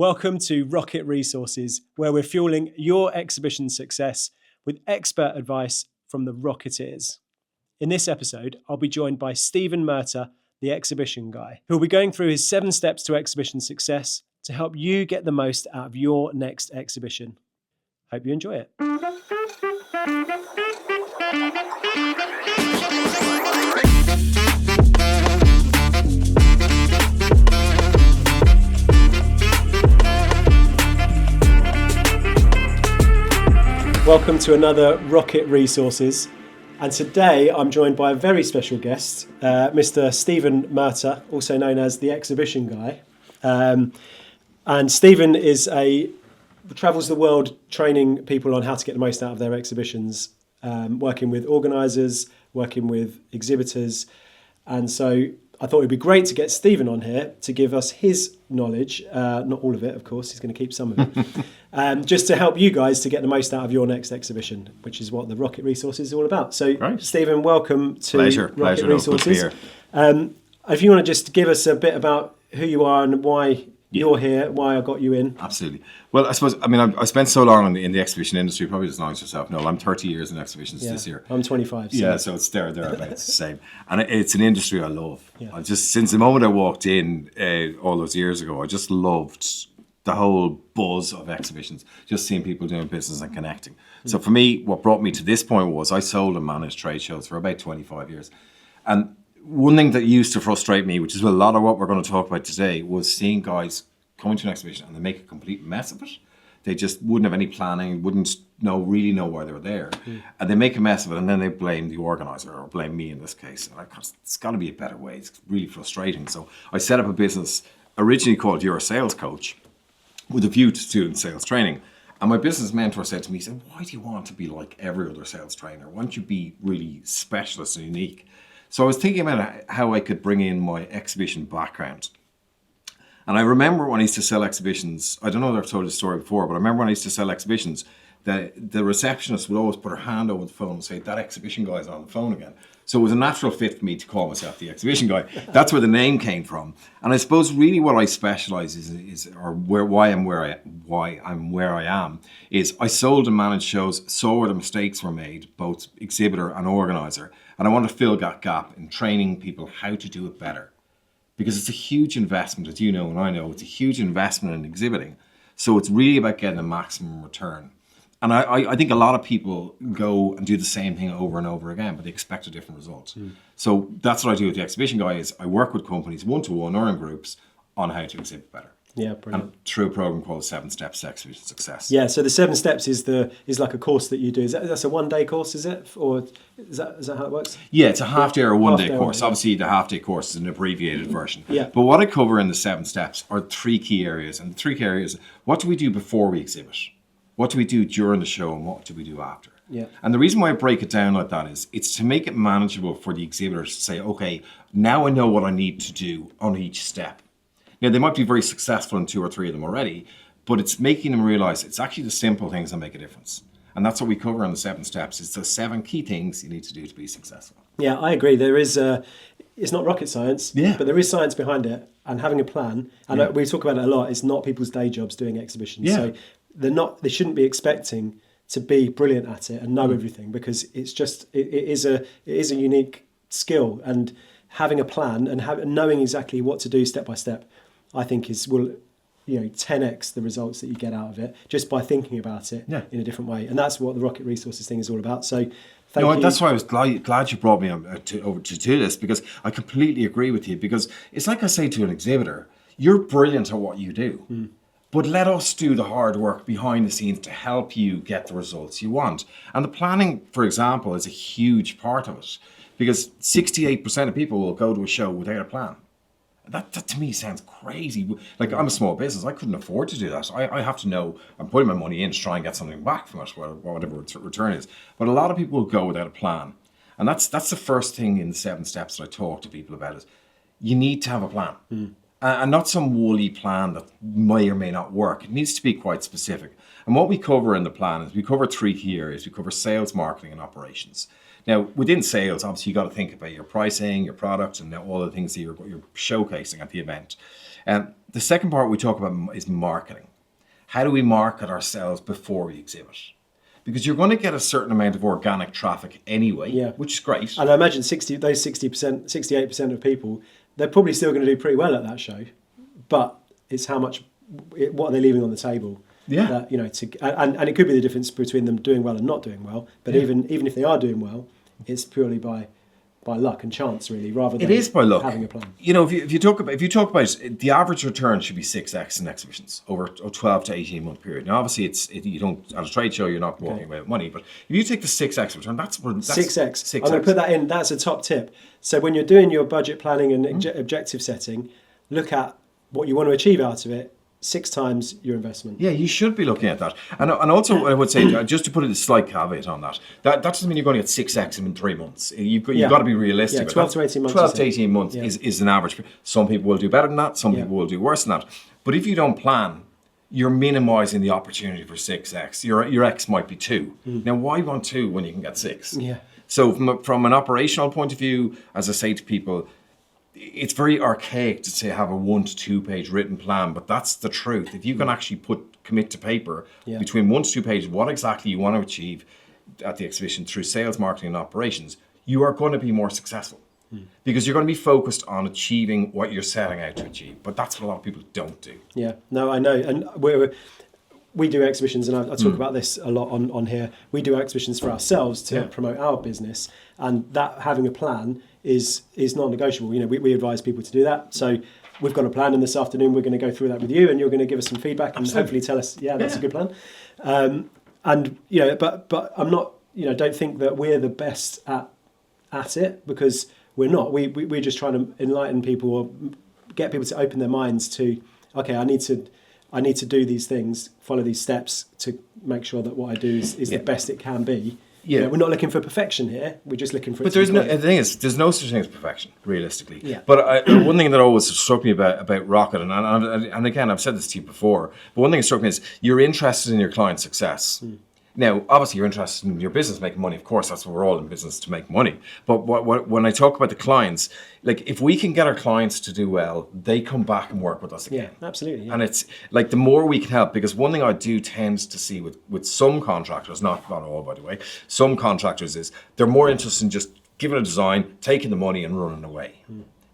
Welcome to Rocket Resources, where we're fueling your exhibition success with expert advice from the Rocketeers. In this episode, I'll be joined by Stephan Murtagh, the exhibition guy, who will be going through his 7 steps to exhibition success to help you get the most out of your next exhibition. Hope you enjoy it. Welcome to another Rocket Resources, and today I'm joined by a very special guest, Mr. Stephan Murtagh, also known as the exhibition guy. And Stephan travels the world training people on how to get the most out of their exhibitions, working with organisers, working with exhibitors, and so I thought it'd be great to get Stephan on here to give us his knowledge, not all of it, of course, he's going to keep some of it, just to help you guys to get the most out of your next exhibition, which is what the Rocket Resources is all about. So, right. Stephan, welcome to Rocket Resources. If you want to just give us a bit about who you are and why you're here, why I got you in. Absolutely. Well, I suppose, I spent so long in the exhibition industry, probably as long as yourself, Noel. I'm 30 years in exhibitions this year. I'm 25. So it's thereabouts the same. And it's an industry I love. Yeah. I just, since the moment I walked in all those years ago, I just loved the whole buzz of exhibitions, just seeing people doing business and connecting. So for me, what brought me to this point was I sold and managed trade shows for about 25 years. And one thing that used to frustrate me, which is a lot of what we're going to talk about today, was seeing guys coming to an exhibition and they make a complete mess of it. They just wouldn't have any planning, wouldn't really know why they were there. And they make a mess of it and then they blame the organizer or blame me in this case. And it's got to be a better way. It's really frustrating. So I set up a business originally called You're a Sales Coach with a view to student sales training. And my business mentor said to me, he said, why do you want to be like every other sales trainer? Why don't you be really specialist and unique? So I was thinking about how I could bring in my exhibition background. And I remember when I used to sell exhibitions, I don't know if I've told this story before, but I remember when I used to sell exhibitions, the receptionist would always put her hand over the phone and say, that exhibition guy's on the phone again. So it was a natural fit for me to call myself the exhibition guy. That's where the name came from. And I suppose really what I specialize why I'm where I am, is I sold and managed shows, saw where the mistakes were made, both exhibitor and organizer. And I want to fill that gap in training people how to do it better. Because it's a huge investment, as you know and I know, it's a huge investment in exhibiting. So it's really about getting a maximum return. And I think a lot of people go and do the same thing over and over again, but they expect a different result. So that's what I do with the exhibition guy, is I work with companies one-to-one or in groups on how to exhibit better. Yeah, brilliant. And through a program called 7 Steps to Exhibition Success. Yeah, so the 7 steps is like a course that you do. That's a one-day course, is it? Or is that how it works? Yeah, it's a half-day or one-day course. Obviously, the half-day course is an abbreviated version. Yeah. But what I cover in the 7 steps are 3 key areas. And the 3 key areas, what do we do before we exhibit? What do we do during the show? And what do we do after? Yeah. And the reason why I break it down like that is it's to make it manageable for the exhibitors to say, okay, now I know what I need to do on each step. Now, they might be very successful in 2 or 3 of them already, but it's making them realize it's actually the simple things that make a difference. And that's what we cover in the 7 steps. It's the 7 key things you need to do to be successful. Yeah, I agree. There is, it's not rocket science, but there is science behind it, and having a plan. And we talk about it a lot. It's not people's day jobs doing exhibitions. Yeah. So they shouldn't be expecting to be brilliant at it and know everything, because it's just, it is a unique skill, and having a plan and knowing exactly what to do step by step, I think will 10x the results that you get out of it just by thinking about it in a different way. And that's what the Rocket Resources thing is all about. So thank you. That's why I was glad you brought me over to do this, because I completely agree with you, because it's like I say to an exhibitor, you're brilliant at what you do, but let us do the hard work behind the scenes to help you get the results you want. And the planning, for example, is a huge part of it, because 68% of people will go to a show without a plan. That to me sounds crazy. Like, I'm a small business. I couldn't afford to do that. I have to know I'm putting my money in to try and get something back from it, whatever return is. But a lot of people will go without a plan. And that's the first thing in the 7 steps that I talk to people about, is you need to have a plan. And not some woolly plan that may or may not work. It needs to be quite specific. And what we cover in the plan is we cover 3 key areas. We cover sales, marketing, and operations. Now, within sales, obviously, you've got to think about your pricing, your product, and all the things that you're showcasing at the event. The second part we talk about is marketing. How do we market ourselves before we exhibit? Because you're going to get a certain amount of organic traffic anyway, which is great. And I imagine 68% of people, they're probably still going to do pretty well at that show, but it's what are they leaving on the table? Yeah. That, and it could be the difference between them doing well and not doing well. But even if they are doing well, it's purely by luck and chance, really, rather than having a plan. If you talk about the average return should be 6x in exhibitions over a 12 to 18 month period. Now, obviously, you don't at a trade show you're not walking away with money, but if you take the 6x return, that's 6x. I'm going to put that in. That's a top tip. So when you're doing your budget planning and objective setting, look at what you want to achieve out of it. 6 times your investment. Yeah, you should be looking at that. And also, I would say, just to put a slight caveat on that doesn't mean you're going to get 6x in 3 months. You've got to be realistic. 12 to 18 months. 12 to 18 months is an average. Some people will do better than that. Some people will do worse than that. But if you don't plan, you're minimizing the opportunity for 6x. Your X might be 2. Now, why want 2 when you can get 6? Yeah. So from an operational point of view, as I say to people, it's very archaic to say have a 1 to 2 page written plan, but that's the truth. If you can actually commit to paper between 1 to 2 pages what exactly you want to achieve at the exhibition through sales, marketing, and operations, you are going to be more successful because you're going to be focused on achieving what you're setting out to achieve. But that's what a lot of people don't do. Yeah, no, I know, and we do exhibitions, and I talk about this a lot on here. We do exhibitions for ourselves to promote our business, and that having a plan is non-negotiable. We advise people to do that. So we've got a plan, and this afternoon we're going to go through that with you, and you're going to give us some feedback and hopefully tell us, that's a good plan. But I'm not, don't think that we're the best at it, because we're not. We're just trying to enlighten people or get people to open their minds to, okay, I need to do these things, follow these steps to make sure that what I do is the best it can be. Yeah, we're not looking for perfection here. We're just looking for. But the thing is, there's no such thing as perfection, realistically. Yeah. But one thing that always struck me about Rocket, and again, I've said this to you before, but one thing that struck me is you're interested in your client's success. Now, obviously, you're interested in your business making money. Of course, that's what we're all in business, to make money. But when I talk about the clients, like if we can get our clients to do well, they come back and work with us again. Yeah, absolutely. Yeah. And it's like the more we can help, because one thing I do tend to see with some contractors, not all, by the way, some contractors is they're more interested in just giving a design, taking the money and running away.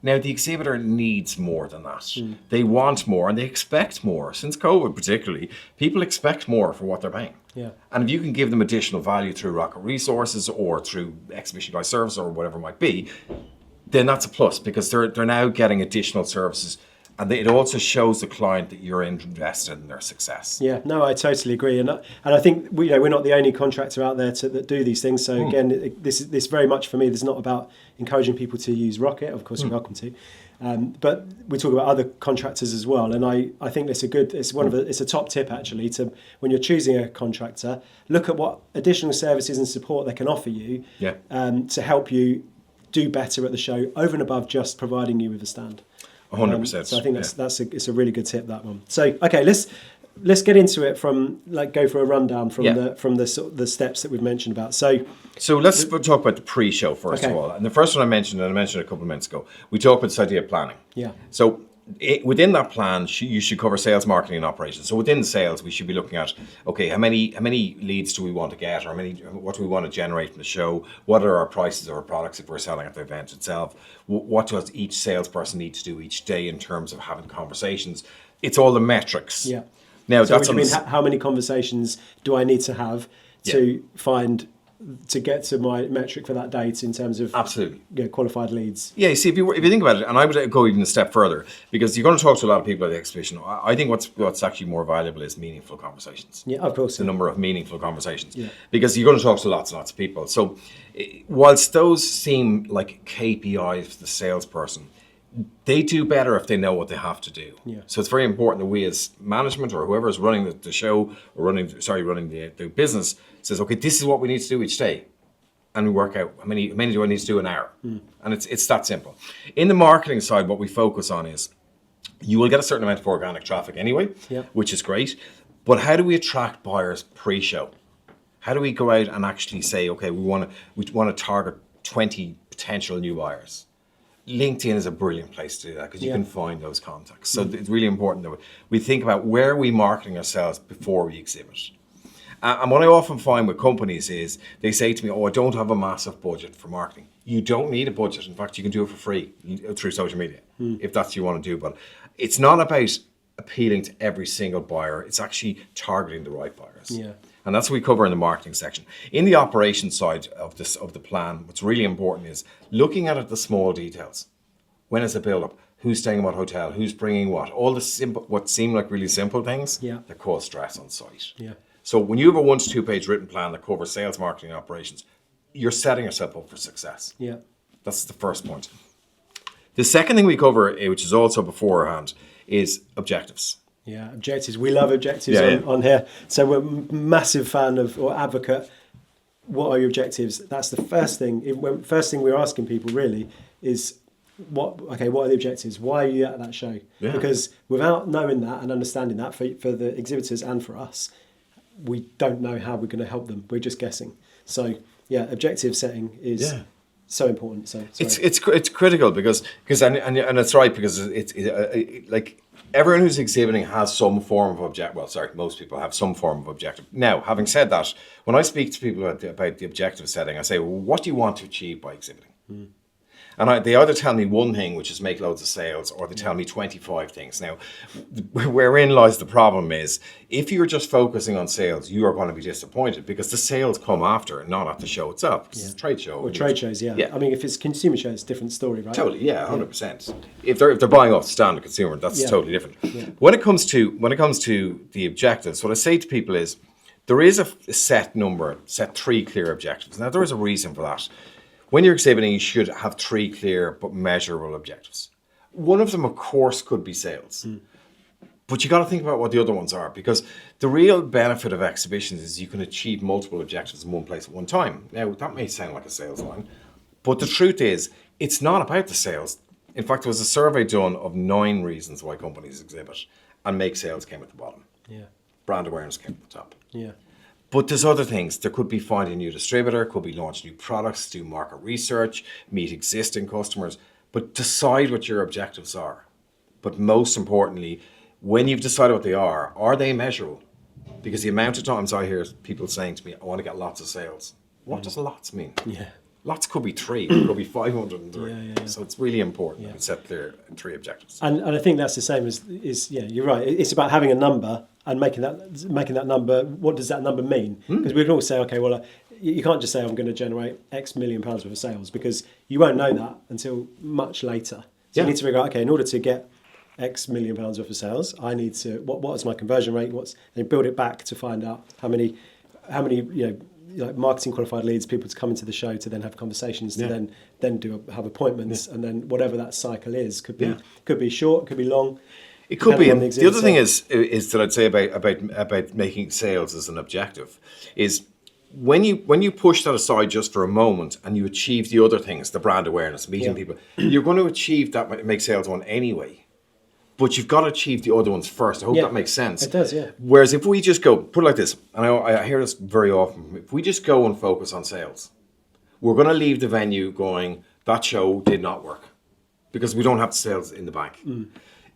Now, the exhibitor needs more than that. They want more and they expect more. Since COVID particularly, people expect more for what they're paying. Yeah. And if you can give them additional value through Rocket Resources or through Exhibition Guy Service or whatever it might be, then that's a plus, because they're now getting additional services, and it also shows the client that you're invested in their success. Yeah, no, I totally agree, and I think we're not the only contractor out there that do these things. So again, this very much for me, this is not about encouraging people to use Rocket. Of course, you're welcome to, but we talk about other contractors as well. And I think it's a top tip actually to, when you're choosing a contractor, look at what additional services and support they can offer you to help you do better at the show, over and above just providing you with a stand. 100%. So I think it's a really good tip, that one. So okay, let's get into it from go for a rundown from the steps that we've mentioned about. So let's talk about the pre-show first of all. And the first one I mentioned a couple of minutes ago, we talked about this idea of planning. Yeah. So within that plan, you should cover sales, marketing, and operations. So within sales, we should be looking at, okay, how many leads do we want to get, or what do we want to generate from the show? What are our prices of our products if we're selling at the event itself? What does each salesperson need to do each day in terms of having conversations? It's all the metrics. Yeah. Now, so what do you mean, how many conversations do I need to have to get to my metric for that date in terms of absolutely qualified leads? Yeah, you see, if you think about it, and I would go even a step further, because you're going to talk to a lot of people at the exhibition. I think what's actually more valuable is meaningful conversations. Yeah, of course. The number of meaningful conversations. Yeah. Because you're going to talk to lots and lots of people. So whilst those seem like KPIs for the salesperson, they do better if they know what they have to do. Yeah. So it's very important that we as management or whoever is running the show or running the business says, okay, this is what we need to do each day. And we work out how many do I need to do an hour? And it's that simple. In the marketing side, what we focus on is you will get a certain amount of organic traffic anyway, which is great. But how do we attract buyers pre-show? How do we go out and actually say, okay, we want to target 20 potential new buyers? LinkedIn is a brilliant place to do that because you can find those contacts. So it's really important that we think about where are we marketing ourselves before we exhibit. And what I often find with companies is they say to me, oh, I don't have a massive budget for marketing. You don't need a budget. In fact, you can do it for free through social media if that's what you want to do. But it's not about appealing to every single buyer. It's actually targeting the right buyers. Yeah. And that's what we cover in the marketing section. In the operations side of the plan, what's really important is looking at the small details. When is the build-up? Who's staying in what hotel? Who's bringing what? All the simple, what seem like really simple things that cause stress on site. Yeah. So when you have a 1 to 2 page written plan that covers sales, marketing, and operations, you're setting yourself up for success. Yeah. That's the first point. The second thing we cover, which is also beforehand, is objectives. Yeah, objectives. We love objectives on here. So we're massive fan of, or advocate, what are your objectives? That's the first thing. First thing we're asking people really is, what are the objectives? Why are you at that show? Yeah. Because without knowing that and understanding that for the exhibitors and for us, we don't know how we're going to help them. We're just guessing. So yeah, objective setting is so important. So it's critical because and it's right because it's like everyone who's exhibiting has some form of objective. Well, sorry, most people have some form of objective. Now, having said that, when I speak to people about the objective setting, I say, well, what do you want to achieve by exhibiting? And they either tell me one thing, which is make loads of sales, or they tell me 25 things. Now, wherein lies the problem is, if you're just focusing on sales, you are going to be disappointed because the sales come after, not at the show itself. It's a trade show. Or trade shows, yeah. I mean, if it's consumer shows, it's a different story, right? Totally, 100%. If they're buying off the standard consumer, that's totally different. Yeah. When it comes to the objectives, what I say to people is, there is a set 3 clear objectives. Now, there is a reason for that. When you're exhibiting, you should have 3 clear but measurable objectives. One of them, of course, could be sales. But you got to think about what the other ones are, because the real benefit of exhibitions is you can achieve multiple objectives in one place at one time. Now, that may sound like a sales line, but the truth is, it's not about the sales. In fact, there was a survey done of 9 reasons why companies exhibit, and make sales came at the bottom. Yeah. Brand awareness came at the top. Yeah. But there's other things. There could be find a new distributor, could be launch new products, do market research, meet existing customers, but decide what your objectives are. But most importantly, when you've decided what they are they measurable? Because the amount of times I hear people saying to me, I want to get lots of sales. What does lots mean? Yeah. Lots could be 3, it could be 503. Yeah. So it's really important to set clear 3 objectives. And I think that's the same as you're right. It's about having a number and making that number. What does that number mean? Because we can all say, okay, well, you can't just say I'm going to generate X million pounds worth of sales, because you won't know that until much later. So you need to figure out, okay, in order to get X million pounds worth of sales, I need to what is my conversion rate? And build it back to find out how many like marketing qualified leads, people to come into the show to then have conversations, to then have appointments, and then whatever that cycle is could be short, could be long. It could be. The other thing is that I'd say about making sales as an objective is when you push that aside just for a moment and you achieve the other things, the brand awareness, meeting people, you're going to achieve that make sales one anyway. But you've got to achieve the other ones first. I hope that makes sense. It does, yeah. Whereas if we just go, put it like this, and I hear this very often, if we just go and focus on sales, we're going to leave the venue going, that show did not work, because we don't have the sales in the bank.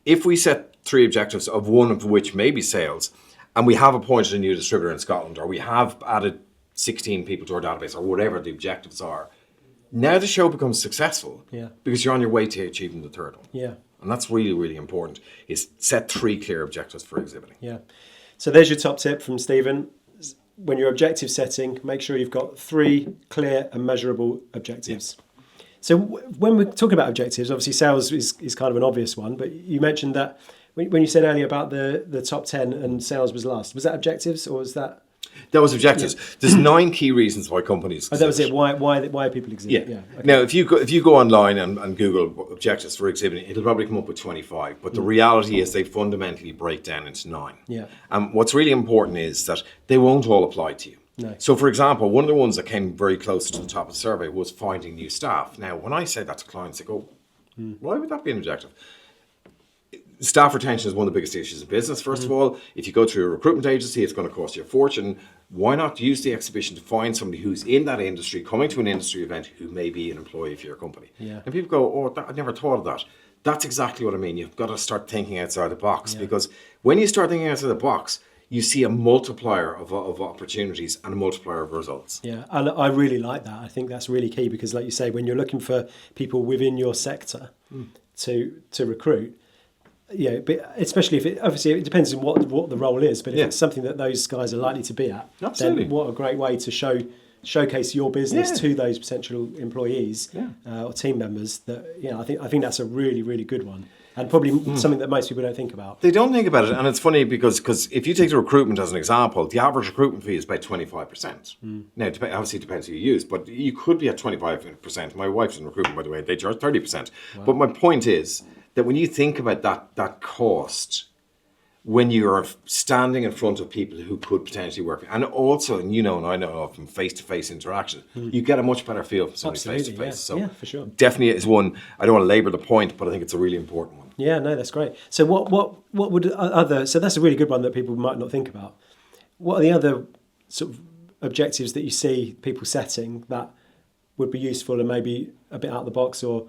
If we set 3 objectives, of one of which may be sales, and we have appointed a new distributor in Scotland, or we have added 16 people to our database, or whatever the objectives are, now the show becomes successful because you're on your way to achieving the third one. Yeah. And that's really, really important, is set 3 clear objectives for exhibiting. Yeah. So there's your top tip from Stephen. When you're objective setting, make sure you've got 3 clear and measurable objectives. Yeah. So when we're talking about objectives, obviously sales is kind of an obvious one, but you mentioned that when you said earlier about the top 10 and sales was last, was that objectives or was that? That was objectives. Yeah. There's 9 key reasons why companies exhibit. That was it. Why people exhibit? Yeah. Okay. Now, if you go online and Google objectives for exhibiting, it'll probably come up with 25. But the reality is they fundamentally break down into 9. Yeah. And what's really important is that they won't all apply to you. No. So, for example, one of the ones that came very close to the top of the survey was finding new staff. Now, when I say that to clients, they go, "Why would that be an objective?" staff retention is one of the biggest issues in business. First of all, if you go through a recruitment agency, it's going to cost you a fortune. Why not use the exhibition to find somebody who's in that industry, coming to an industry event, who may be an employee for your company? Yeah. And people go, oh, I never thought of that. That's exactly what I mean. You've got to start thinking outside the box, because when you start thinking outside the box, you see a multiplier of opportunities and a multiplier of results. Yeah, and I really like that. I think that's really key, because like you say, when you're looking for people within your sector to recruit, but especially if obviously it depends on what the role is, but if it's something that those guys are likely to be at, Absolutely. then what a great way to showcase your business to those potential employees or team members. That I think that's a really, really good one, and probably something that most people don't think about. They don't think about it, and it's funny because if you take the recruitment as an example, the average recruitment fee is about 25%. Now, obviously it depends who you use, but you could be at 25%. My wife's in recruitment, by the way; they charge 30%. Wow. But my point is that when you think about that cost, when you're standing in front of people who could potentially work, and also, and I know from face-to-face interaction, you get a much better feel from somebody face-to-face. Yeah, for sure. Definitely is one. I don't want to labour the point, but I think it's a really important one. Yeah, no, that's great. So what would other? So that's a really good one that people might not think about. What are the other sort of objectives that you see people setting that would be useful and maybe a bit out of the box, or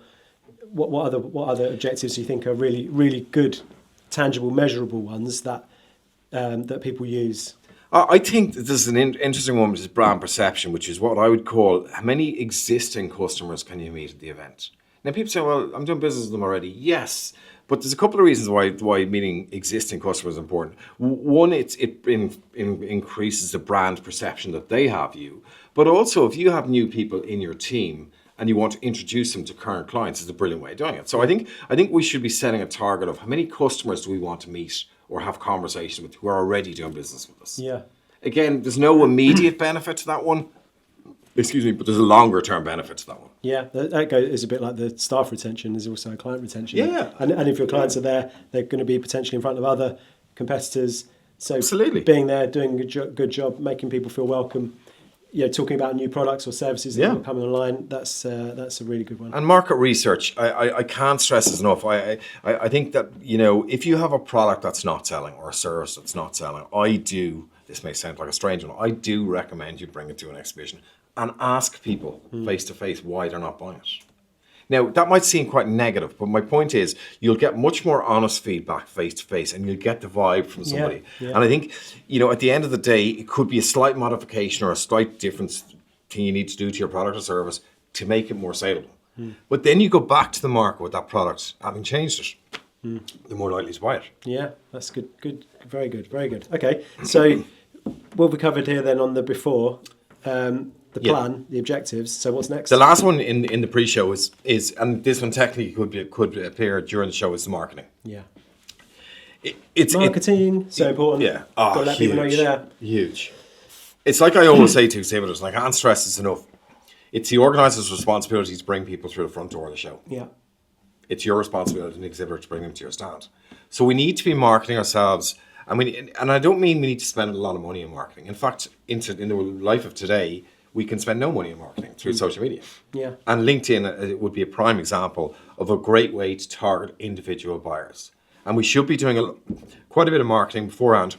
what other objectives do you think are really, really good, tangible, measurable ones that people use? I think that there's an interesting one, which is brand perception, which is what I would call, how many existing customers can you meet at the event? Now, people say, well, I'm doing business with them already. Yes, but there's a couple of reasons why meeting existing customers is important. One, it increases the brand perception that they have you. But also, if you have new people in your team and you want to introduce them to current clients, it's a brilliant way of doing it. So I think we should be setting a target of how many customers do we want to meet or have conversations with who are already doing business with us. Yeah. Again, there's no immediate benefit to that one. Excuse me, but there's a longer term benefit to that one. Yeah, that is a bit like the staff retention is also client retention. Yeah. And if your clients are there, they're going to be potentially in front of other competitors. So Absolutely. Being there, doing a good job, making people feel welcome, talking about new products or services that are coming online, that's a really good one. And market research, I can't stress this enough. I think that, if you have a product that's not selling or a service that's not selling, this may sound like a strange one, I do recommend you bring it to an exhibition and ask people face to face why they're not buying it. Now, that might seem quite negative, but my point is you'll get much more honest feedback face to face, and you'll get the vibe from somebody. Yeah. And I think, at the end of the day, it could be a slight modification or a slight difference thing you need to do to your product or service to make it more saleable. But then you go back to the market with that product, having changed it, they're more likely to buy it. Yeah, that's good. Good, very good, very good. Okay, so what we covered here then on the before. The plan, the objectives. So what's next? The last one in the pre-show is, and this one technically could appear during the show, is the marketing. Yeah. It's marketing, so important. Yeah. Got to let people know you're there. Huge. It's like I always say to exhibitors, and I can't stress this enough. It's the organizer's responsibility to bring people through the front door of the show. Yeah. It's your responsibility as an exhibitor to bring them to your stand. So we need to be marketing ourselves. And I don't mean we need to spend a lot of money on marketing. In fact, in the life of today, we can spend no money on marketing through social media. Yeah. And LinkedIn it would be a prime example of a great way to target individual buyers. And we should be doing quite a bit of marketing beforehand.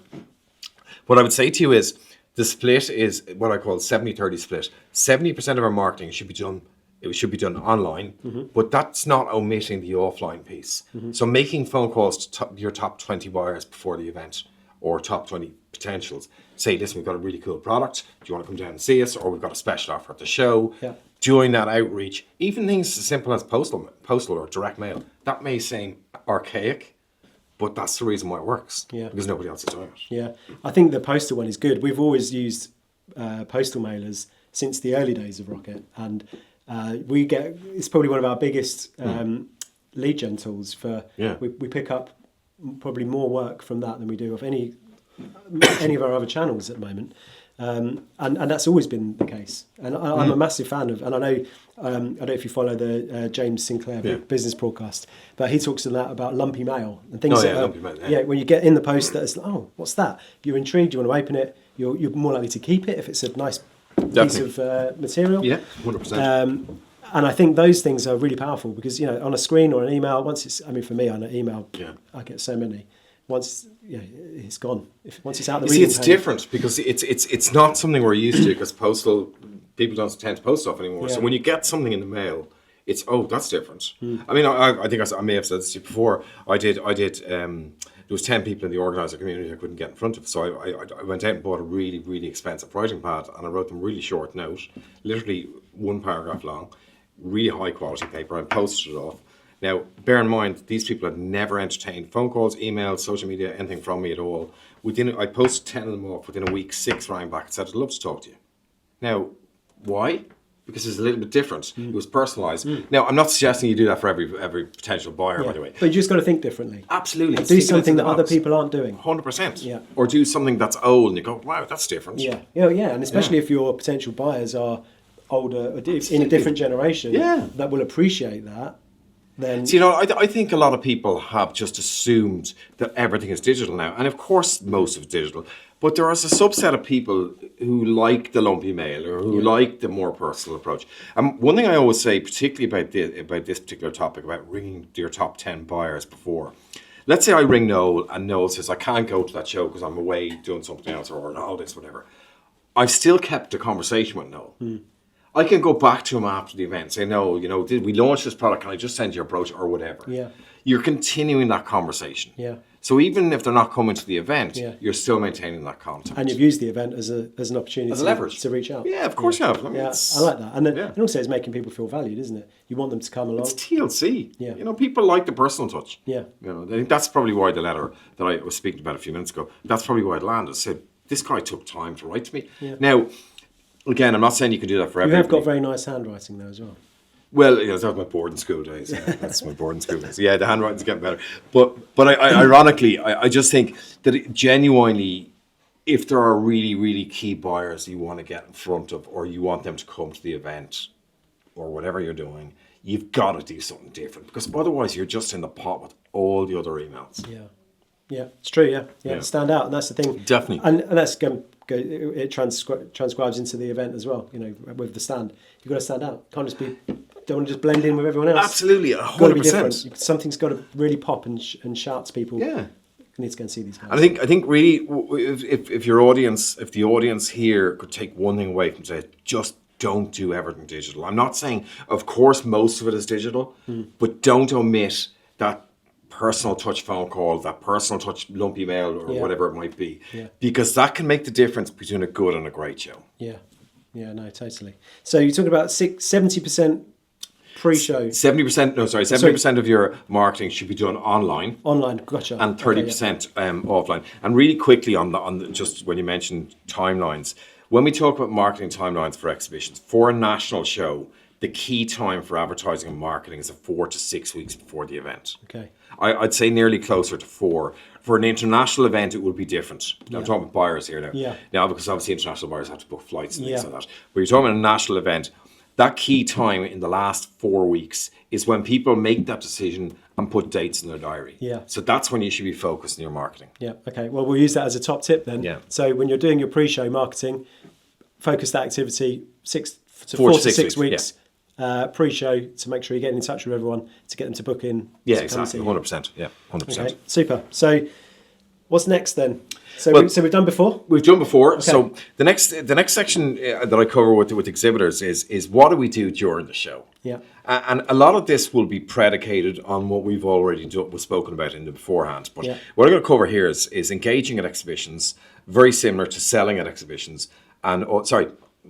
What I would say to you is the split is what I call 70-30 split. 70% of our marketing should be done online, but that's not omitting the offline piece. So making phone calls to your top 20 buyers before the event or top 20 potentials. Say, listen, we've got a really cool product. Do you want to come down and see us? Or we've got a special offer at the show. Yeah. Doing that outreach, even things as simple as postal or direct mail. That may seem archaic, but that's the reason why it works. Yeah. Because nobody else is doing it. Yeah. I think the postal one is good. We've always used postal mailers since the early days of Rocket. And it's probably one of our biggest lead gen tools for, we pick up probably more work from that than we do of any of our other channels at the moment, and that's always been the case. And I'm a massive fan of, and I don't know if you follow the James Sinclair business broadcast, but he talks a lot about lumpy mail and things. Lumpy mail, when you get in the post that it's what's that? You're intrigued, you want to open it. You're more likely to keep it if it's a nice piece of material. Yeah, 100%. And I think those things are really powerful because, on a screen or an email, for me, on an email, I get so many. Once it's gone. Once it's out the reading it's page. different because it's not something we're used to because postal people don't tend to post stuff anymore. Yeah. So when you get something in the mail, it's that's different. I mean, I think I may have said this to you before. I did. There was 10 people in the organiser community I couldn't get in front of, so I went out and bought a really, really expensive writing pad, and I wrote them a really short note, literally 1 paragraph long, really high quality paper. I posted it off. Now, bear in mind, these people had never entertained phone calls, emails, social media, anything from me at all. I posted 10 of them off. Within a week, 6 rang back and said, I'd love to talk to you. Now, why? Because it's a little bit different. It was personalised. Now, I'm not suggesting you do that for every potential buyer, by the way. But you just got to think differently. Absolutely. Do something that other people aren't doing. 100%. Yeah. Or do something that's old and you go, wow, that's different. Yeah. And especially if your potential buyers are older, or in a different generation, that will appreciate that. Then, so, I think a lot of people have just assumed that everything is digital now. And of course, most of it's digital. But there is a subset of people who like the lumpy mail or who like the more personal approach. And one thing I always say, particularly about this particular topic, about ringing your top 10 buyers before. Let's say I ring Noel and Noel says, I can't go to that show because I'm away doing something else or on holidays, whatever. I've still kept the conversation with Noel. I can go back to him after the event and say, no, did we launch this product? Can I just send you a brochure or whatever? Yeah. You're continuing that conversation. Yeah. So even if they're not coming to the event, you're still maintaining that contact. And you've used the event as an opportunity to reach out. Yeah, of course you have. I mean, I like that. And also it's making people feel valued, isn't it? You want them to come along. It's TLC. Yeah. People like the personal touch. Yeah. I think that's probably why the letter that I was speaking about a few minutes ago, that's probably why it landed. Said, this guy took time to write to me. Yeah. Now, again, I'm not saying you can do that for everybody. You have got very nice handwriting though as well. Well, that was my boarding school days. Yeah, that's my boarding school days. Yeah, the handwriting's getting better. But ironically, I just think that genuinely, if there are really, really key buyers you want to get in front of or you want them to come to the event or whatever you're doing, you've got to do something different because otherwise you're just in the pot with all the other emails. Yeah, it's true. Yeah. Stand out, and that's the thing. Definitely. And that's it transcribes into the event as well. With the stand, you've got to stand out. Can't just be. Don't want to just blend in with everyone else. Absolutely, 100%. Got to be different. Something's got to really pop and shout to people. Yeah. You need to go and see these guys. And I think really, if the audience here could take one thing away from today, just don't do everything digital. I'm not saying, of course, most of it is digital, but don't omit that personal touch phone call, that personal touch lumpy mail or whatever it might be, because that can make the difference between a good and a great show. Yeah, no, totally. So you're talking about 70% pre-show. 70% of your marketing should be done online. Online, gotcha. And 30% offline. And really quickly on the just when you mentioned timelines, when we talk about marketing timelines for exhibitions, for a national show, the key time for advertising and marketing is 4 to 6 weeks before the event. Okay. I'd say nearly closer to 4. For an international event, it would be different. I'm talking about buyers here now. Yeah. Now, because obviously international buyers have to book flights and things like that. But you're talking about a national event, that key time in the last 4 weeks is when people make that decision and put dates in their diary. Yeah. So that's when you should be focused on your marketing. Yeah. Okay. Well, we'll use that as a top tip then. Yeah. So when you're doing your pre-show marketing, focus that activity 4 to 6 weeks. Pre-show to make sure you're getting in touch with everyone to get them to book in. Yeah, exactly. 100%. Yeah, 100%. Okay, super. So what's next then? So we've done before? We've done before. Okay. So the next section that I cover with exhibitors is what do we do during the show? Yeah. And a lot of this will be predicated on what we've already spoken about in the beforehand. But what I'm going to cover here is engaging at exhibitions, very similar to selling at exhibitions. And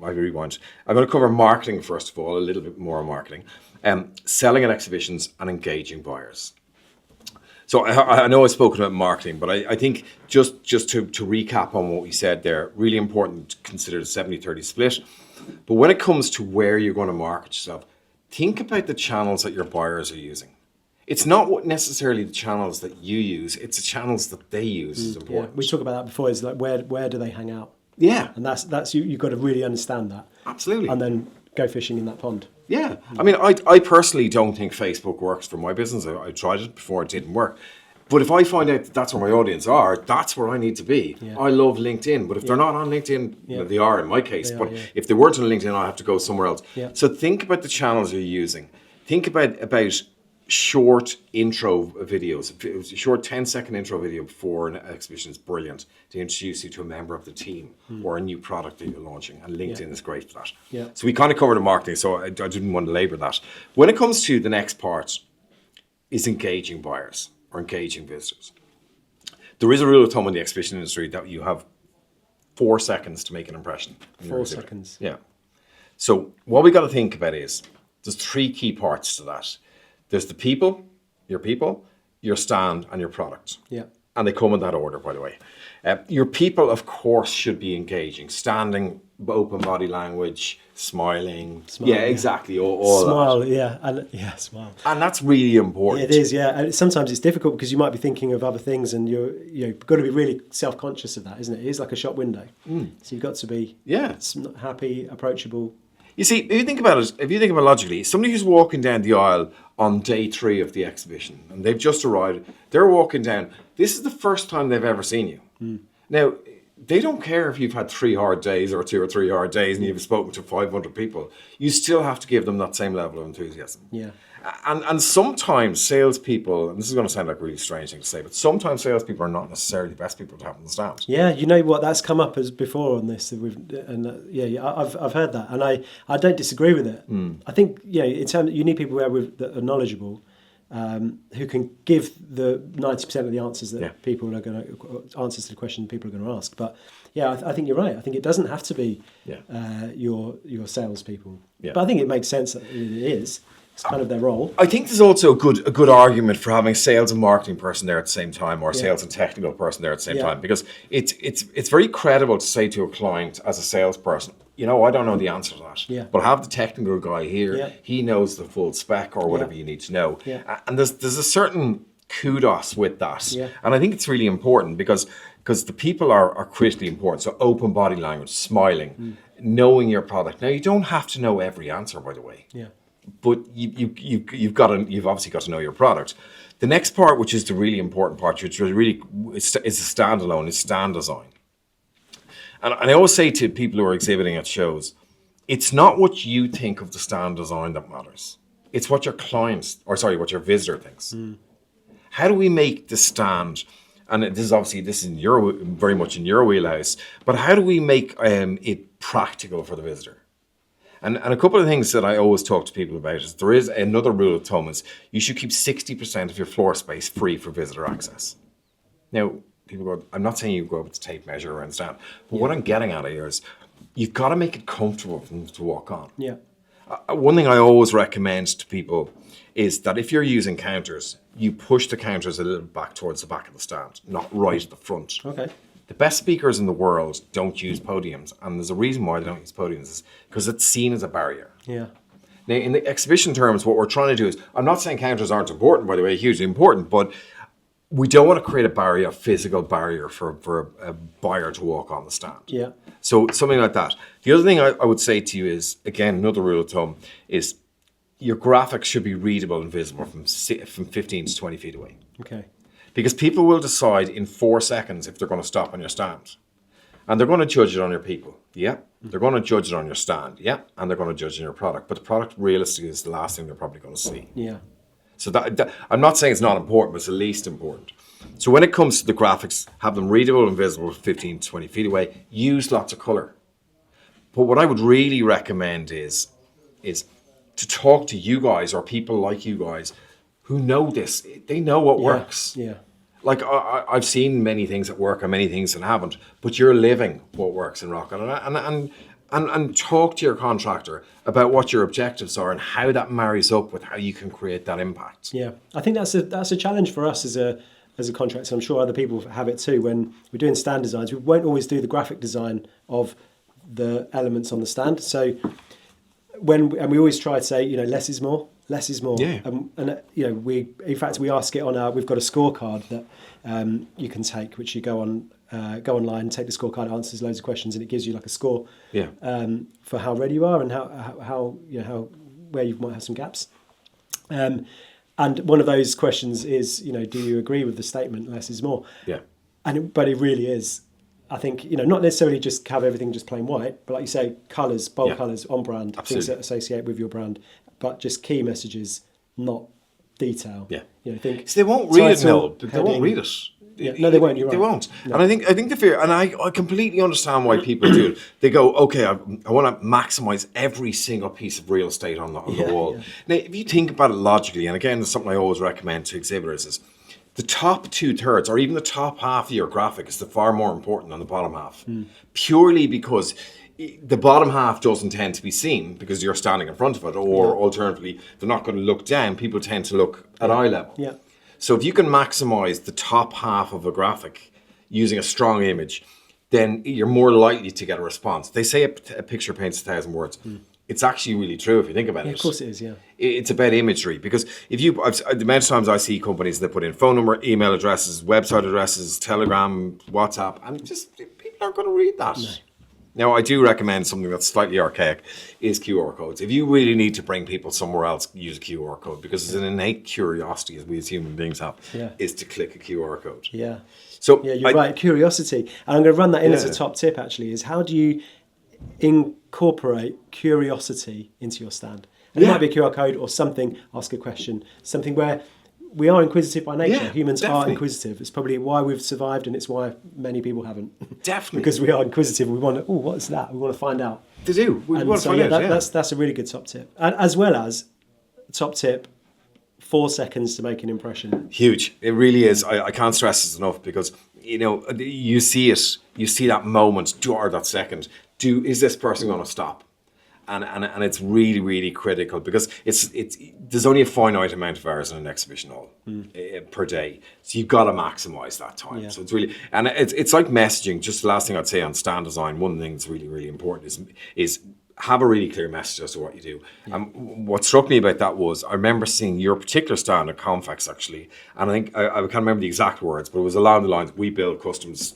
I rewind. I'm going to cover marketing first of all, a little bit more on marketing, selling at exhibitions and engaging buyers. So I know I've spoken about marketing, but I think just to recap on what we said there, really important to consider the 70-30 split. But when it comes to where you're going to market yourself, think about the channels that your buyers are using. It's not necessarily the channels that you use, it's the channels that they use is important. Yeah, we talked about that before, is like where do they hang out? Yeah. And that's you've got to really understand that. Absolutely. And then go fishing in that pond. Yeah. I mean, I personally don't think Facebook works for my business. I tried it before, it didn't work. But if I find out that that's where my audience are, that's where I need to be. Yeah. I love LinkedIn, but if they're not on LinkedIn, well, they are in my case. They But are, yeah. if they weren't on LinkedIn, I have to go somewhere else. Yeah. So think about the channels you're using. Think about short intro videos. A short 10-second intro video before an exhibition is brilliant to introduce you to a member of the team or a new product that you're launching. And LinkedIn is great for that. Yeah. So we kind of covered the marketing, so I didn't want to labor that. When it comes to the next part, is engaging buyers or engaging visitors. There is a rule of thumb in the exhibition industry that you have 4 seconds to make an impression. 4 seconds. Yeah. So what we got to think about is there's 3 key parts to that. There's the people, your stand, and your product. Yeah. And they come in that order, by the way. Your people, of course, should be engaging, standing, open body language, smiling. Yeah, exactly. All Smile, that. Smile. And that's really important. It is, yeah. And sometimes it's difficult because you might be thinking of other things, and you've got to be really self-conscious of that, isn't it? It is like a shop window. So you've got to be happy, approachable. You see, if you think about it logically, somebody who's walking down the aisle on day 3 of the exhibition, and they've just arrived, they're walking down. This is the first time they've ever seen you. Now, they don't care if you've had 3 hard days or 2 or 3 hard days and you've spoken to 500 people. You still have to give them that same level of enthusiasm. Yeah. And sometimes salespeople, and this is going to sound like a really strange thing to say, but sometimes salespeople are not necessarily the best people to have on the stand. Yeah, you know what? That's come up as before on this. I've heard that, and I don't disagree with it. I think in terms you need people that are knowledgeable, who can give the 90% of the answers that people are going to answers to the question people are going to ask. But I think you're right. I think it doesn't have to be your salespeople. Yeah. But I think it makes sense that it is. It's kind of their role. I think there's also a good argument for having a sales and marketing person there at the same time, or a sales and technical person there at the same time, because it's very credible to say to a client as a salesperson, I don't know the answer to that, but have the technical guy here. Yeah. He knows the full spec or whatever you need to know. Yeah. And there's a certain kudos with that, and I think it's really important because the people are critically important. So open body language, smiling, knowing your product. Now you don't have to know every answer, by the way. Yeah. But you've obviously got to know your product. The next part, which is the really important part, which really is a standalone, is stand design. And I always say to people who are exhibiting at shows, it's not what you think of the stand design that matters. It's what your what your visitor thinks. How do we make the stand? And this is very much in your wheelhouse. But how do we make it practical for the visitor? And a couple of things that I always talk to people about is there is another rule of thumb is you should keep 60% of your floor space free for visitor access. Now, people go, I'm not saying you go up with a tape measure or stand, but what I'm getting at here is you've got to make it comfortable for them to walk on. Yeah. One thing I always recommend to people is that if you're using counters, you push the counters a little back towards the back of the stand, not right at the front. Okay. The best speakers in the world don't use podiums, and there's a reason why they don't use podiums, is because it's seen as a barrier. Yeah. Now, in the exhibition terms, what we're trying to do is, I'm not saying counters aren't important, by the way, hugely important, but we don't want to create a physical barrier for a buyer to walk on the stand. Yeah. So something like that. The other thing I would say to you is, again, another rule of thumb, is your graphics should be readable and visible from 15 to 20 feet away. Okay. Because people will decide in 4 seconds if they're going to stop on your stand. And they're going to judge it on your people. Yeah. They're going to judge it on your stand. Yeah. And they're going to judge it on your product. But the product realistically is the last thing they're probably going to see. Yeah. So that I'm not saying it's not important, but it's the least important. So when it comes to the graphics, have them readable and visible 15 to 20 feet away. Use lots of color. But what I would really recommend is to talk to you guys or people like you guys who know this. They know what works. Yeah. Like I've seen many things that work and many things that haven't, but you're living what works in Rocket. And talk to your contractor about what your objectives are and how that marries up with how you can create that impact. Yeah, I think that's a challenge for us as a contractor. I'm sure other people have it too. When we're doing stand designs, we won't always do the graphic design of the elements on the stand. So we always try to say, less is more. Less is more. Yeah. We ask it on we've got a scorecard that you can take, which you go online, take the scorecard, answers loads of questions, and it gives you like a score. Yeah. For how ready you are and how where you might have some gaps. And And one of those questions is, do you agree with the statement, less is more? Yeah. But it really is. I think, not necessarily just have everything just plain white, but like you say, colours, bold colours, on brand, things that associate with your brand, but just key messages, not detail. Yeah. Think so they won't read it, Noel. They heading. won't read it. Yeah. No, they won't. You're right. They won't. No. And I think the fear, and I completely understand why people do it. They go, okay, I want to maximise every single piece of real estate on the wall. Yeah. Now, if you think about it logically, and again, it's something I always recommend to exhibitors, is the top 2/3 or even the top half of your graphic is far more important than the bottom half. Purely because the bottom half doesn't tend to be seen because you're standing in front of it, or alternatively, they're not going to look down. People tend to look at eye level. Yeah. So if you can maximize the top half of a graphic using a strong image, then you're more likely to get a response. They say a picture paints 1,000 words. It's actually really true if you think about it. Of course it is, yeah. It's about imagery, because the amount of times I see companies that put in phone number, email addresses, website addresses, Telegram, WhatsApp, and just people aren't going to read that. No. Now, I do recommend something that's slightly archaic is QR codes. If you really need to bring people somewhere else, use a QR code, because it's an innate curiosity, as we as human beings have, is to click a QR code. Yeah. So yeah, you're right, curiosity. And I'm going to run that in as a top tip, actually, is how do you incorporate curiosity into your stand? And it might be a QR code or something, ask a question, something where we are inquisitive by nature. Humans are inquisitive. It's probably why we've survived, and it's why many people haven't. Definitely. Because we are inquisitive. We want to, what's that? We want to find out. They do. We want to find out. That's a really good top tip. And as well as, top tip, 4 seconds to make an impression. Huge. It really is. I can't stress this enough, because, you see it. You see that moment, or that second. Is this person going to stop? And it's really, really critical, because there's only a finite amount of hours in an exhibition hall per day, so you've got to maximize that time. So it's really, and it's like messaging. Just the last thing I'd say on stand design, one thing that's really, really important is have a really clear message as to what you do. What struck me about that was, I remember seeing your particular stand at Confex, actually, and I think I can't remember the exact words, but it was along the lines, we build customs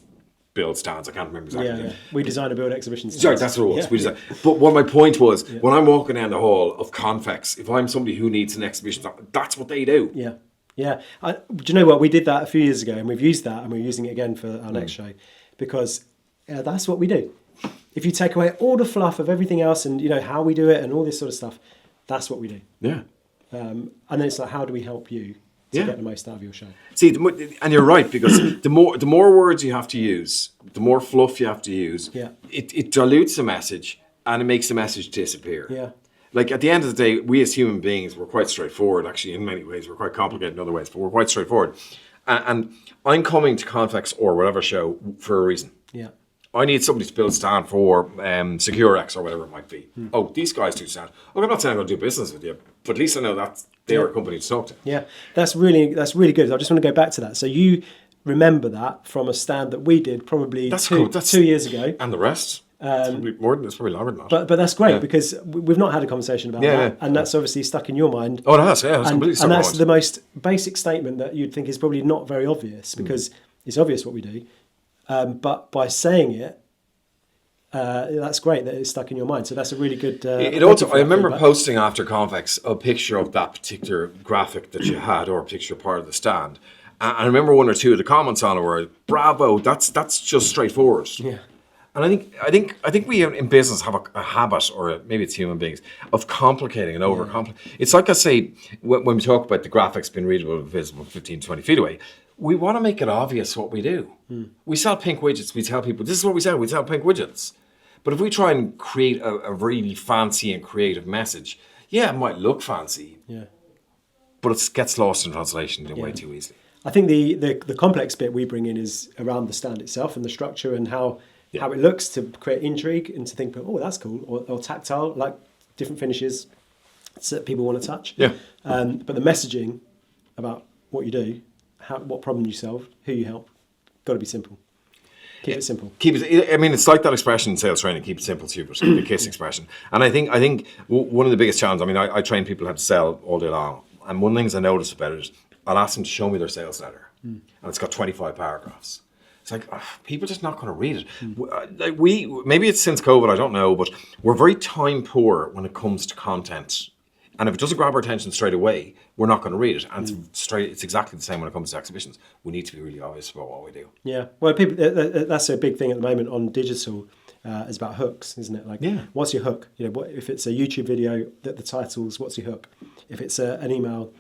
build stands. I can't remember exactly. We design and build exhibitions. Sorry, that's what it was. But what my point was, when I'm walking down the hall of Confex, if I'm somebody who needs an exhibition, that's what they do. Yeah. Do you know what? We did that a few years ago, and we've used that, and we're using it again for our next show, because that's what we do. If you take away all the fluff of everything else, and how we do it, and all this sort of stuff, that's what we do. Yeah. And then it's like, how do we help you to get the most out of your show? See, and you're right, because the more words you have to use, the more fluff you have to use, it dilutes the message, and it makes the message disappear. Yeah. Like, at the end of the day, we as human beings, we're quite straightforward, actually, in many ways. We're quite complicated in other ways, but we're quite straightforward. And I'm coming to Confex or whatever show for a reason. Yeah. I need somebody to build a stand for Securex or whatever it might be. Oh, these guys do stand. Look, I'm not saying I'm going to do business with you, but at least I know that they are a company to talk to. Yeah, that's really good. I just want to go back to that. So you remember that from a stand that we did probably two years ago. And the rest? It's probably longer than that. But that's great, because we've not had a conversation about that. And that's obviously stuck in your mind. Oh, it has, yeah. It's completely stuck in my mind. And that's the most basic statement that you'd think is probably not very obvious, because it's obvious what we do. But by saying it, that's great that it's stuck in your mind. So that's a really good. I remember posting after Confex a picture of that particular graphic that you had, or a particular part of the stand. And I remember one or two of the comments on it were, "Bravo, that's just straightforward." Yeah. And I think we in business have a habit, or maybe it's human beings, of complicating and overcomplicating. It's like I say, when we talk about the graphics being readable and visible 15, 20 feet away, we want to make it obvious what we do. We sell pink widgets. We tell people, this is what we sell. We sell pink widgets. But if we try and create a really fancy and creative message, it might look fancy, but it gets lost in translation way too easily. I think the complex bit we bring in is around the stand itself and the structure and how it looks, to create intrigue and to think, oh, that's cool, or tactile, like different finishes that people want to touch. Yeah. But the messaging about what you do, what problem you solve, who you help, got to be simple. Keep it simple. It's like that expression in sales training, keep it simple, stupid, the KISS expression. And I think one of the biggest challenges, I train people how to sell all day long. And one of the things I notice about it is I'll ask them to show me their sales letter. And it's got 25 paragraphs. It's like, people are just not going to read it. Maybe it's since COVID, I don't know, but we're very time poor when it comes to content. And if it doesn't grab our attention straight away, we're not going to read it. And it's exactly the same when it comes to exhibitions. We need to be really obvious about what we do. Yeah. Well, people, that's a big thing at the moment on digital. Is about hooks, isn't it? Like, what's your hook? You know, what if it's a YouTube video that the title's what's your hook? If it's an email,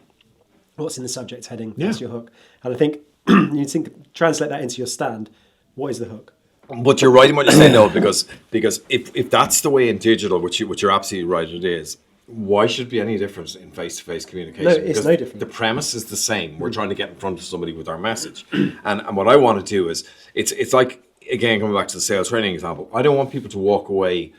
what's in the subject heading? What's your hook? And I think you need to translate that into your stand. What is the hook? But you're right in what you're saying, though, because if that's the way in digital, which you're absolutely right, it is. Why should it be any different in face-to-face communication? No, it's no different. The premise is the same. We're trying to get in front of somebody with our message, and what I want to do is it's like. Again, coming back to the sales training example, I don't want people to walk away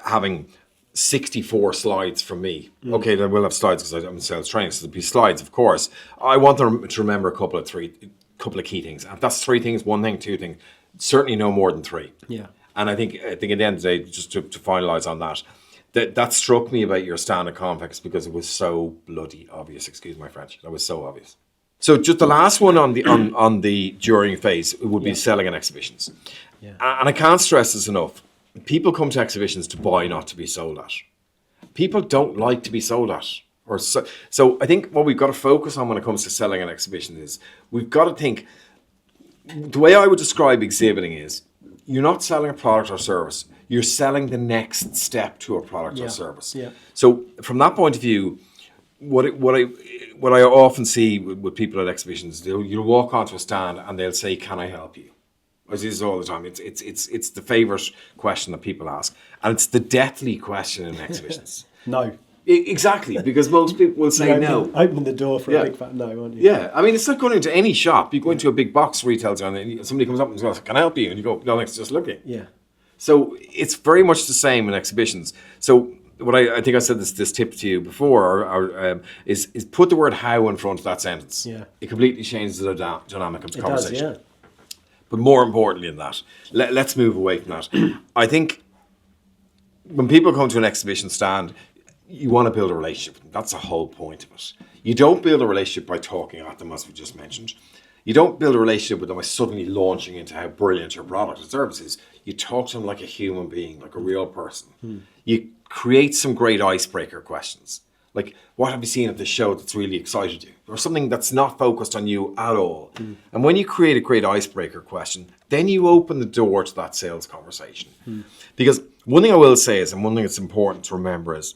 having 64 slides from me. Okay, they will have slides because I'm in sales training, so there'll be slides, of course. I want them to remember a couple of key things. And if that's 3 things, 1 thing, 2 things, certainly no more than 3. Yeah. And I think at the end of the day, just to finalise on that struck me about your stand at Convex because it was so bloody obvious. Excuse my French. That was so obvious. So just the last one on the during phase would be selling and exhibitions. Yeah. And I can't stress this enough. People come to exhibitions to buy, not to be sold at. People don't like to be sold at. So I think what we've got to focus on when it comes to selling an exhibition is we've got to think, the way I would describe exhibiting is you're not selling a product or service. You're selling the next step to a product or service. Yeah. So from that point of view, what I often see with people at exhibitions, you'll walk onto a stand and they'll say, "Can I help you?" I see this all the time. It's the favourite question that people ask, and it's the deathly question in exhibitions. No. Exactly, because most people will say no. Opening the door for a big fat no, aren't you? Yeah, I mean, it's like going into any shop. You go into a big box retailer and somebody comes up and goes, "Can I help you?" And you go, "No, it's just looking." Yeah. So it's very much the same in exhibitions. So what I think I said this tip to you before is put the word how in front of that sentence. Yeah. It completely changes the dynamic of the conversation. Does, yeah. But more importantly than that, let's move away from that. I think when people come to an exhibition stand, you want to build a relationship. That's the whole point of it. You don't build a relationship by talking at them, as we just mentioned. You don't build a relationship with them by suddenly launching into how brilliant your product or service is. You talk to them like a human being, like a real person. You create some great icebreaker questions. Like, what have you seen at the show that's really excited you? Or something that's not focused on you at all. And when you create a great icebreaker question, then you open the door to that sales conversation. Because one thing I will say is, and one thing that's important to remember is,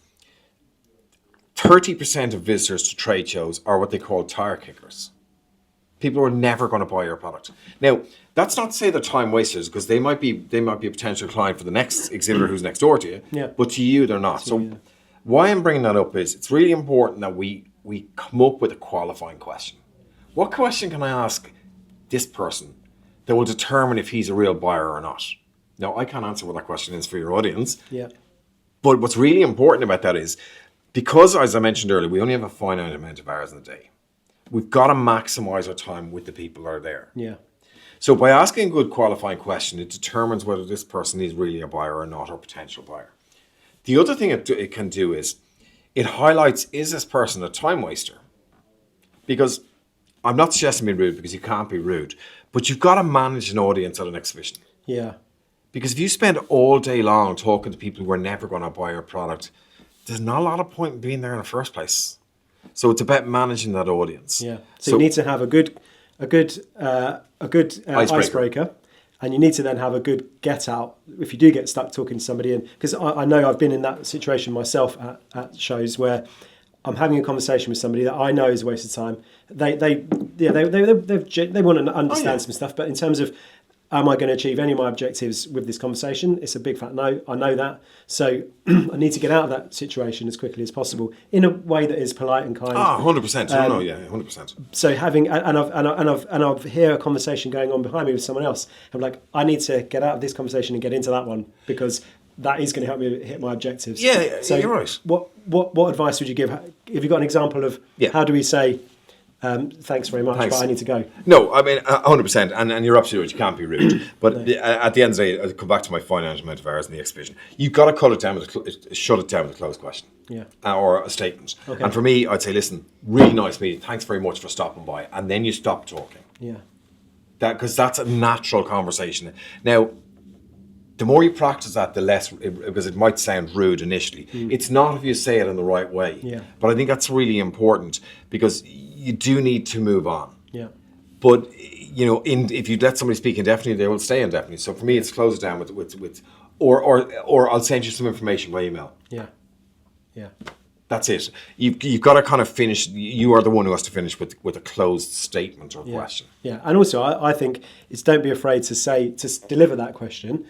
30% of visitors to trade shows are what they call tire kickers. People are never going to buy your product. Now, that's not to say they're time wasters, because they might be a potential client for the next exhibitor who's next door to you. Yeah. But to you, they're not. So why I'm bringing that up is it's really important that we come up with a qualifying question. What question can I ask this person that will determine if he's a real buyer or not? Now, I can't answer what that question is for your audience. Yeah. But what's really important about that is, because, as I mentioned earlier, we only have a finite amount of hours in the day. We've got to maximize our time with the people that are there. Yeah. So by asking a good qualifying question, it determines whether this person is really a buyer or not, or potential buyer. The other thing it can do is it highlights, is this person a time waster? Because I'm not suggesting being rude, because you can't be rude, but you've got to manage an audience at an exhibition. Yeah. Because if you spend all day long talking to people who are never going to buy your product, there's not a lot of point in being there in the first place. So it's about managing that audience. Yeah. So you need to have a good icebreaker, and you need to then have a good get out if you do get stuck talking to somebody. And because I know I've been in that situation myself at shows where I'm having a conversation with somebody that I know is a waste of time. They want to understand some stuff, but in terms of, am I going to achieve any of my objectives with this conversation? It's a big fat no. I know that. So I need to get out of that situation as quickly as possible in a way that is polite and kind. 100%. 100%. So having, and I've hear a conversation going on behind me with someone else. I'm like, I need to get out of this conversation and get into that one, because that is going to help me hit my objectives. Yeah, so you're right. What advice would you give? Have you got an example of how do we say, thanks very much, but I need to go? No, I mean, 100%, and you're absolutely right, you can't be rude. But at the end of the day, I'll come back to my finite amount of hours in the exhibition. You've got to shut it down with a closed question, or a statement. Okay. And for me, I'd say, listen, really nice meeting, thanks very much for stopping by, and then you stop talking. Yeah. Because that's a natural conversation. Now, the more you practice that, the less, because it might sound rude initially. It's not if you say it in the right way. Yeah. But I think that's really important because you do need to move on. Yeah. But if you let somebody speak indefinitely, they will stay indefinitely. So for me, it's close it down with or I'll send you some information by email. Yeah. Yeah. That's it. You've got to kind of finish. You are the one who has to finish with a closed statement or question. Yeah, and also I think it's don't be afraid to deliver that question,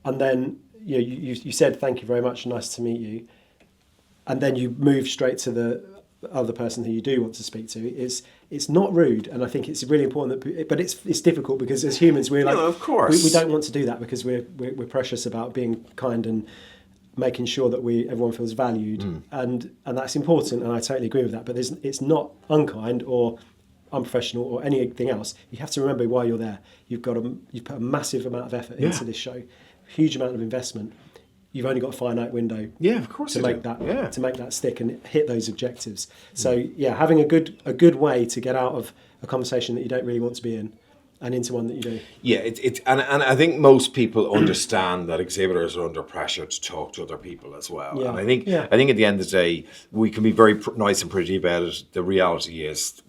and then you said thank you very much, nice to meet you, and then you move straight to the other person who you do want to speak to. It's not rude, and I think it's really important but it's difficult because as humans we're like, of course, we don't want to do that because we're precious about being kind and making sure that everyone feels valued, and that's important, and I totally agree with that. But it's not unkind or unprofessional or anything else. You have to remember why you're there. You've put a massive amount of effort into this show, huge amount of investment. You've only got a finite window. Yeah, of course. To make that stick and hit those objectives. So having a good way to get out of a conversation that you don't really want to be in and into one that you do. Yeah, and I think most people understand that exhibitors are under pressure to talk to other people as well. Yeah. And I think at the end of the day, we can be very nice and pretty about it. The reality is,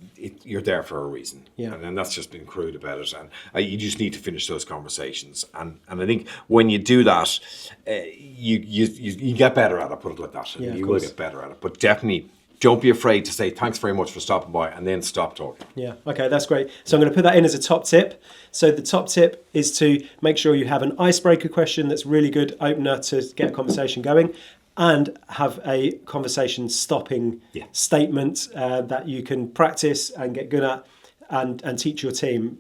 you're there for a reason. Yeah. And that's just been crude about it. And you just need to finish those conversations. And I think when you do that, you get better at it. Put it like that. Yeah, you will get better at it. But definitely, don't be afraid to say thanks very much for stopping by and then stop talking. Yeah, okay, that's great. So I'm going to put that in as a top tip. So the top tip is to make sure you have an icebreaker question that's really good opener to get a conversation going, and have a conversation stopping statement that you can practice and get good at and teach your team.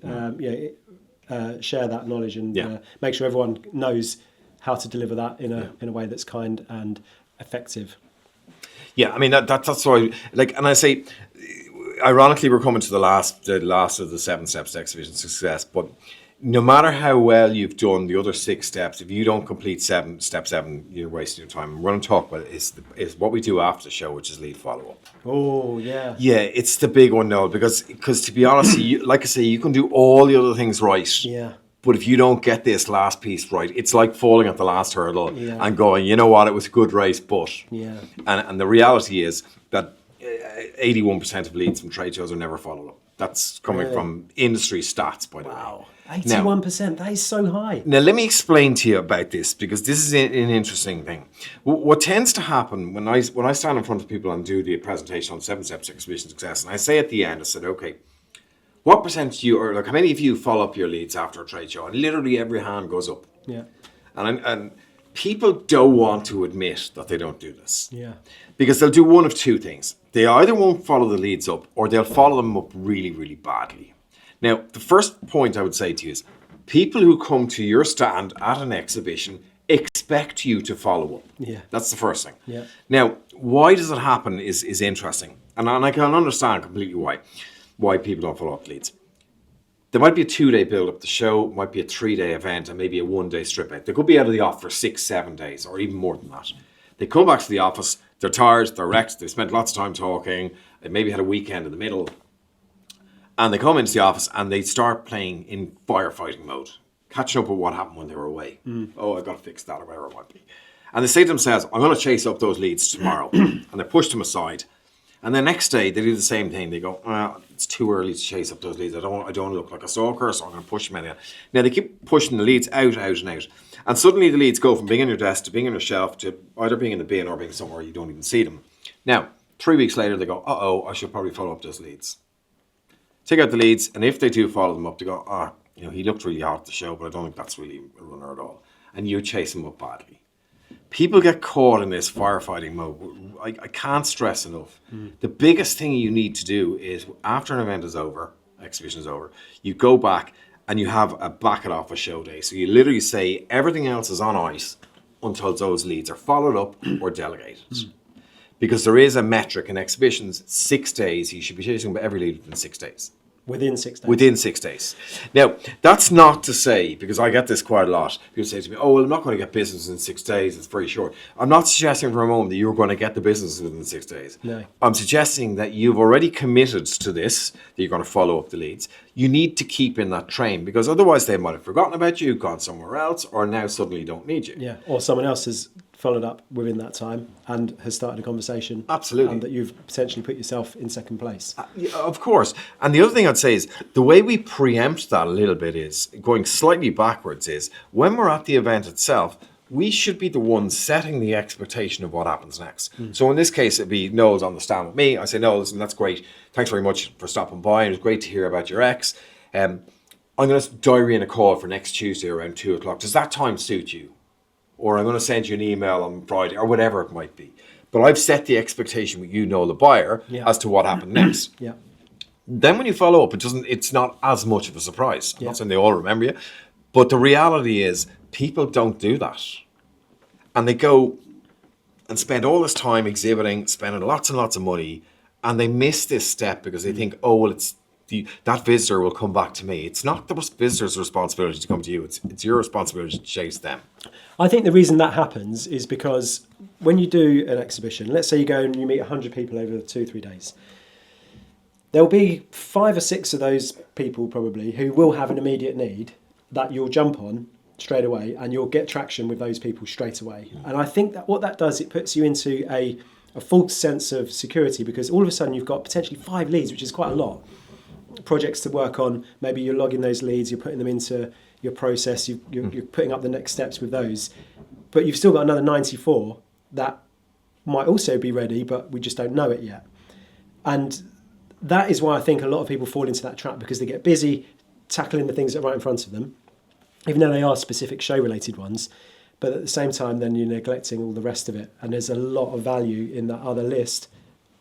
Share that knowledge and make sure everyone knows how to deliver that in a way that's kind and effective. Yeah, I mean that's why. And I say, ironically, we're coming to the last of the 7 steps to exhibition success. But no matter how well you've done the other 6 steps, if you don't complete step 7, you're wasting your time. We're going to talk about is what we do after the show, which is lead follow up. Oh yeah. Yeah, it's the big one, Noel, because to be honest, like I say, you can do all the other things right. Yeah. But if you don't get this last piece right, it's like falling at the last hurdle and going, you know what, it was a good race, but... Yeah. And the reality is that 81% of leads from trade shows are never followed up. That's coming from industry stats, by the way. Wow, 81%, that is so high. Now, let me explain to you about this, because this is an interesting thing. What tends to happen when I stand in front of people and do the presentation on 7 steps to exhibition success, and I say at the end, I said, okay, what percent of you, or how many of you follow up your leads after a trade show? And literally every hand goes up. Yeah. And people don't want to admit that they don't do this. Yeah. Because they'll do one of 2 things. They either won't follow the leads up, or they'll follow them up really, really badly. Now, the first point I would say to you is, people who come to your stand at an exhibition expect you to follow up. Yeah. That's the first thing. Yeah. Now, why does it happen is interesting. And I can understand completely why people don't follow up leads. There might be a 2-day build-up. The show might be a 3-day event and maybe a 1-day strip out. They could be out of the office for 6-7 days or even more than that. They come back to the office, they're tired, they're wrecked, they've spent lots of time talking, they maybe had a weekend in the middle, and they come into the office and they start playing in firefighting mode, catching up with what happened when they were away. Oh, I've got to fix that or whatever it might be. And they say to themselves, I'm going to chase up those leads tomorrow. And they push them aside. And the next day, they do the same thing. They go, it's too early to chase up those leads. I don't look like a stalker, so I'm going to push them anyhow. Now, they keep pushing the leads out. And suddenly the leads go from being on your desk to being on your shelf to either being in the bin or being somewhere you don't even see them. Now, 3 weeks later, they go, I should probably follow up those leads. Take out the leads, and if they do follow them up, they go, he looked really hot at the show, but I don't think that's really a runner at all. And you chase them up badly. People get caught in this firefighting mode. I can't stress enough. The biggest thing you need to do is, after an event is over, exhibition is over, you go back and you have a back it off a show day. So you literally say everything else is on ice until those leads are followed up or delegated. Because there is a metric in exhibitions, 6 days, you should be chasing every lead within 6 days. Within 6 days. Within 6 days. Now, that's not to say, because I get this quite a lot, people say to me, oh, well, I'm not going to get business in 6 days, it's very short. I'm not suggesting for a moment that you're going to get the business within 6 days. No. I'm suggesting that you've already committed to this, that you're going to follow up the leads. You need to keep in that train, because otherwise they might have forgotten about you, gone somewhere else, or now suddenly don't need you. Yeah, or someone else has followed up within that time and has started a conversation. Absolutely. And that you've potentially put yourself in second place. Yeah, of course. And the other thing I'd say is the way we preempt that a little bit is going slightly backwards is when we're at the event itself, we should be the ones setting the expectation of what happens next. So in this case, it'd be Noel's on the stand with me. I say, Noel, listen, that's great. Thanks very much for stopping by. It was great to hear about your ex. I'm going to diary in a call for next Tuesday around 2 o'clock. Does that time suit you? Or I'm going to send you an email on Friday, or whatever it might be. But I've set the expectation with you, Noel, the buyer, as to what happened next. Yeah. Then when you follow up, it's not as much of a surprise. I'm not saying they all remember you, but the reality is people don't do that. And they go and spend all this time exhibiting, spending lots and lots of money, and they miss this step because they think, oh, well, that visitor will come back to me. It's not the visitor's responsibility to come to you. It's your responsibility to chase them. I think the reason that happens is because when you do an exhibition, let's say you go and you meet 100 people over 2-3 days, there'll be 5 or 6 of those people probably who will have an immediate need that you'll jump on straight away and you'll get traction with those people straight away. And I think that what that does, it puts you into a false sense of security because all of a sudden you've got potentially 5 leads, which is quite a lot. Projects to work on, maybe you're logging those leads, you're putting them into your process, you're putting up the next steps with those, but you've still got another 94 that might also be ready, but we just don't know it yet. And that is why I think a lot of people fall into that trap because they get busy tackling the things that are right in front of them, even though they are specific show related ones, but at the same time then you're neglecting all the rest of it, and there's a lot of value in that other list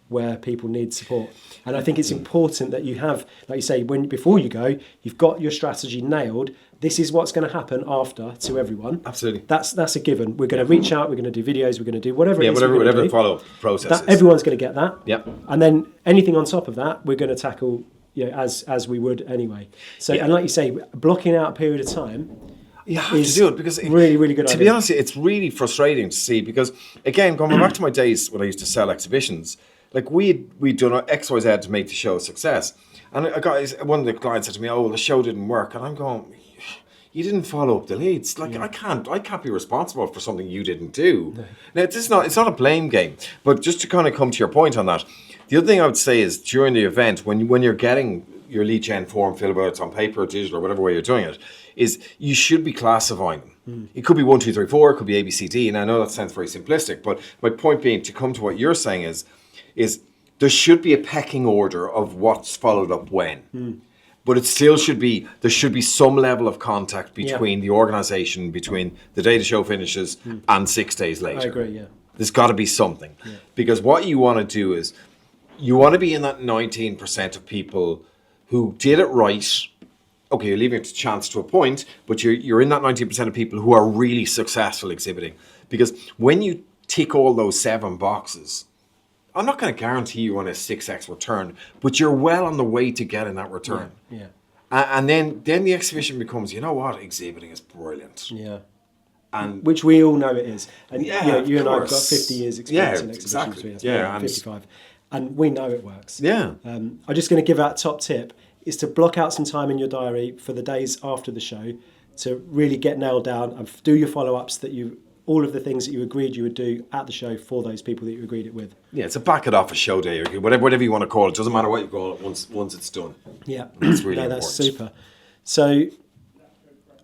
where people need support. And I think it's important that you have, like you say, before you go, you've got your strategy nailed. This is what's going to happen after to everyone. Absolutely. That's a given. We're going to reach out, we're going to do videos, we're going to do whatever it is. Whatever the follow-up process is. Everyone's going to get that. Yep. And then anything on top of that, we're going to tackle as we would anyway. So, and like you say, blocking out a period of time, you have to do it because really, really good idea. To be honest, it's really frustrating to see because, again, going back to my days when I used to sell exhibitions, like we'd done X, Y, Z to make the show a success. And one of the clients said to me, oh, well, the show didn't work. And I'm going, you didn't follow up the leads. Like, I can't be responsible for something you didn't do. No. Now, it's not a blame game. But just to kind of come to your point on that, the other thing I would say is during the event, when you're getting your lead gen form filled, whether it's on paper or digital or whatever way you're doing it, is you should be classifying them. It could be 1, 2, 3, 4, it could be A, B, C, D. And I know that sounds very simplistic, but my point being to come to what you're saying is there should be a pecking order of what's followed up when. But it still should be, there should be some level of contact between the organisation, between the day the show finishes and 6 days later. I agree, yeah. There's got to be something. Yeah. Because what you want to do is, you want to be in that 19% of people who did it right. Okay, you're leaving it to chance to a point, but you're in that 19% of people who are really successful exhibiting. Because when you tick all those 7 boxes, I'm not going to guarantee you on a 6x return, but you're well on the way to getting that return. Yeah. And then the exhibition becomes, you know what, exhibiting is brilliant. Yeah. And which we all know it is. And you and I have got 50 years experience in exhibitions. Exactly. Yeah, 55. And we know it works. Yeah. I'm just going to give out a top tip is to block out some time in your diary for the days after the show to really get nailed down and do your follow-ups all of the things that you agreed you would do at the show for those people that you agreed it with. Yeah, it's a back it off a show day or whatever you want to call it. Doesn't matter what you call it once it's done. Yeah, that's really important. That's super. So,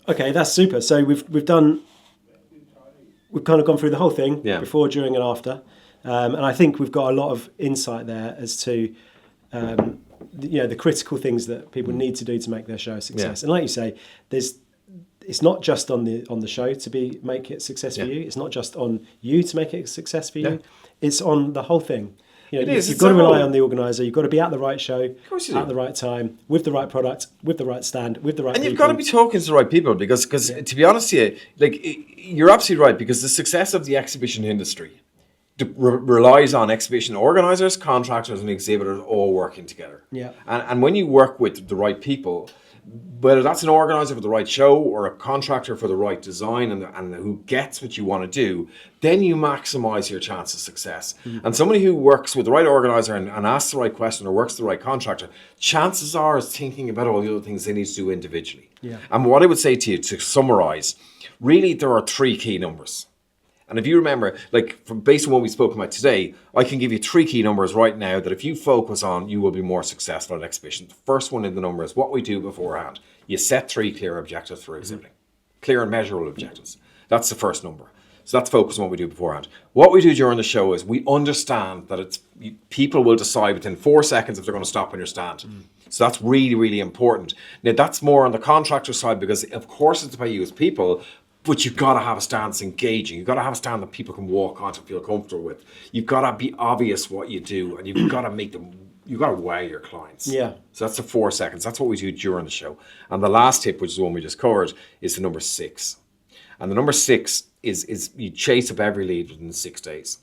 okay, that's super. So we've kind of gone through the whole thing before, during, and after, and I think we've got a lot of insight there as to the critical things that people need to do to make their show a success. And like you say, it's not just on the show to make it a success for you. It's not just on you to make it a success for you. It's on the whole thing. You've got to rely on the organizer. You've got to be at the right show, at the right time, with the right product, with the right stand, with the right people. And you've got to be talking to the right people because to be honest with you, you're absolutely right, because the success of the exhibition industry relies on exhibition organisers, contractors and exhibitors all working together. Yeah. And when you work with the right people, whether that's an organizer for the right show or a contractor for the right design and who gets what you want to do, then you maximize your chance of success. And somebody who works with the right organizer and asks the right question or works with the right contractor, chances are is thinking about all the other things they need to do individually. Yeah. And what I would say to you to summarize, really there are 3 key numbers. And if you remember, like based on what we spoke about today, I can give you 3 key numbers right now that if you focus on, you will be more successful at exhibition. The first one in the number is what we do beforehand. You set 3 clear objectives for exhibiting. Clear and measurable objectives. That's the first number. So that's focus on what we do beforehand. What we do during the show is we understand that people will decide within 4 seconds if they're going to stop on your stand. So that's really, really important. Now that's more on the contractor side because of course it's about you as people, but you've got to have a stand that's engaging. You've got to have a stand that people can walk on to feel comfortable with. You've got to be obvious what you do, and you've got to make them. You've got to wow your clients. Yeah. So that's the 4 seconds. That's what we do during the show. And the last tip, which is the one we just covered, is the number 6. And the number 6 is you chase up every lead within 6 days.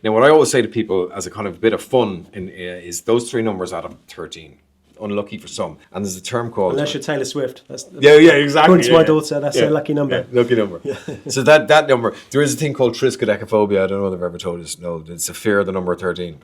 Now, what I always say to people as a kind of bit of fun is those 3 numbers add up to 13. Unlucky for some, and there's a term called unless you're Taylor Swift. That's exactly. According to my daughter, that's a lucky number. Yeah, lucky number. Yeah. So that number, there is a thing called triskaidekaphobia. I don't know if I've ever told you this. No, it's a fear of the number 13.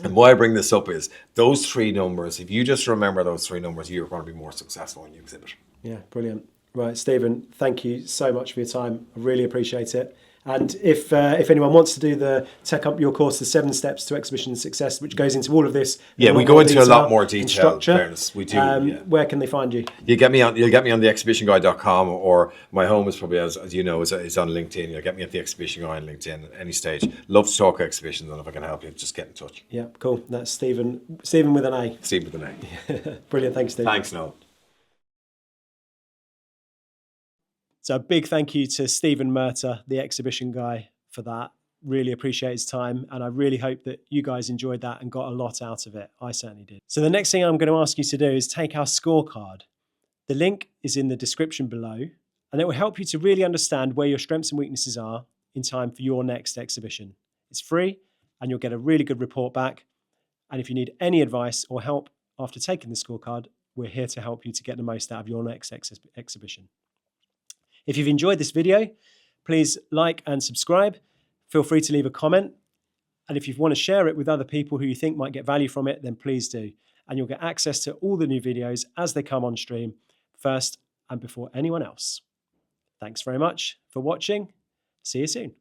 And why I bring this up is those 3 numbers. If you just remember those 3 numbers, you're going to be more successful when you exhibit. Yeah, brilliant. Right, Stephan, thank you so much for your time. I really appreciate it. And if anyone wants to do take up your course, the 7 Steps to Exhibition Success, which goes into all of this. Yeah, we go into a lot more detail. In fairness, we do. Where can they find you? You'll get me on theexhibitionguy.com, or my home is probably, as you know, is on LinkedIn. You'll get me at the Exhibition Guy on LinkedIn at any stage. Love to talk exhibitions, and if I can help you, just get in touch. Yeah, cool. That's Stephan with an A. Stephen with an A. Brilliant. Thanks, Stephan. Thanks, Noel. So a big thank you to Stephan Murtagh, the Exhibition Guy, for that. Really appreciate his time, and I really hope that you guys enjoyed that and got a lot out of it. I certainly did. So the next thing I'm going to ask you to do is take our scorecard. The link is in the description below, and it will help you to really understand where your strengths and weaknesses are in time for your next exhibition. It's free, and you'll get a really good report back. And if you need any advice or help after taking the scorecard, we're here to help you to get the most out of your next exhibition. If you've enjoyed this video, please like and subscribe. Feel free to leave a comment. And if you want to share it with other people who you think might get value from it, then please do. And you'll get access to all the new videos as they come on stream first and before anyone else. Thanks very much for watching. See you soon.